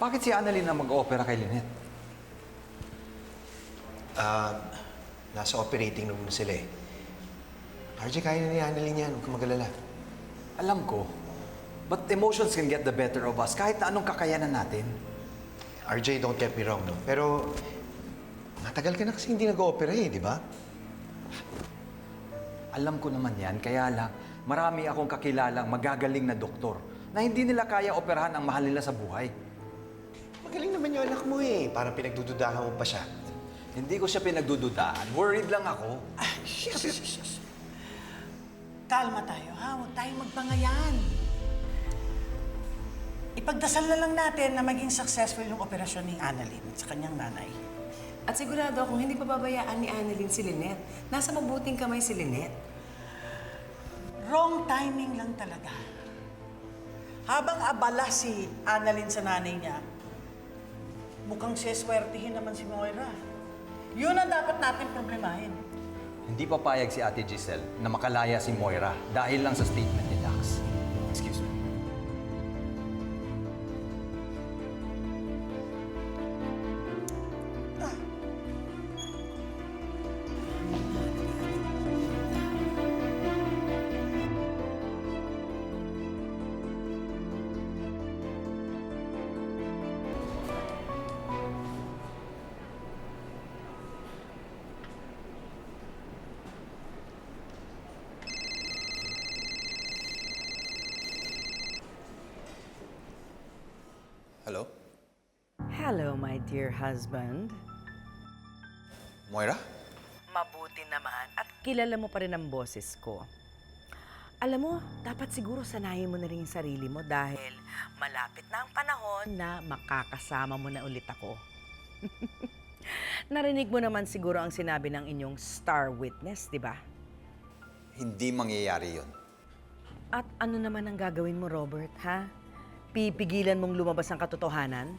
Bakit si Annalyn na mag-opera kay Lynette? Nasa operating room na sila eh. RJ, kaya na ni Annalyn yan. Huwag kang mag-alala. Alam ko. But emotions can get the better of us kahit na anong kakayanan natin. RJ, don't get me wrong, no? Pero, matagal ka na kasi hindi nag-opera eh, di ba? Alam ko naman yan, kaya lang marami akong kakilalang magagaling na doktor na hindi nila kaya operahan ang mahal nila sa buhay. Magaling naman yung anak mo eh. Parang pinagdududahan mo pa siya. Hindi ko siya pinagdududaan. Worried lang ako. Kalma tayo, ha? Huwag tayong magbangayan. Ipagdasal na lang natin na maging successful yung operasyon ni Annalyn at sa kanyang nanay. At sigurado akong hindi pababayaan ni Annalyn si Lynette. Nasa mabuting kamay si Lynette. Wrong timing lang talaga. Habang abala si Annalyn sa nanay niya, mukhang seswertihin naman si Moira. Yun ang dapat natin problemahin. Hindi papayag si Ate Giselle na makalaya si Moira dahil lang sa statement ni Dax. Excuse me. Hello? Hello, my dear husband. Moira? Mabuti naman at kilala mo pa rin ang boses ko. Alam mo, dapat siguro sanayin mo na rin yung sarili mo dahil malapit na ang panahon na makakasama mo na ulit ako. Narinig mo naman siguro ang sinabi ng inyong star witness, di ba? Hindi mangyayari yun. At ano naman ang gagawin mo, Robert, ha? Pipigilan mong lumabas ang katotohanan?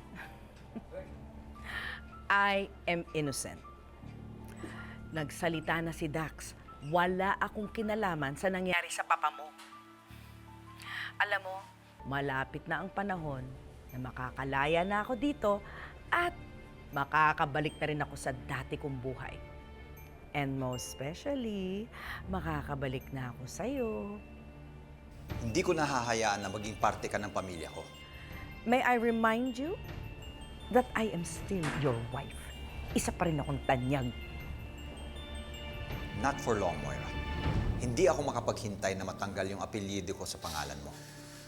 I am innocent. Nagsalita na si Dax. Wala akong kinalaman sa nangyari sa papa mo. Alam mo, malapit na ang panahon na makakalaya na ako dito at makakabalik na rin ako sa dati kong buhay. And most especially, makakabalik na ako sa'yo. Hindi ko nahahayaan na maging parte ka ng pamilya ko. May I remind you that I am still your wife. Isa pa rin akong tanyag. Not for long, Moira. Hindi ako makapaghintay na matanggal yung apelyido ko sa pangalan mo.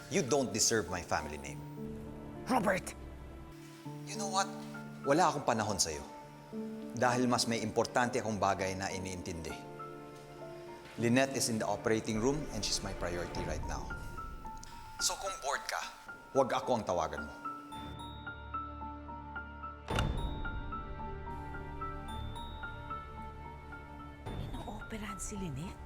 You don't deserve my family name. Robert! You know what? Wala akong panahon sa'yo. Dahil mas may importante akong bagay na iniintindi. Lynette is in the operating room and she's my priority right now. So kung bored ka, huwag ako ang tawagan mo. Ino-operahan si Lynette?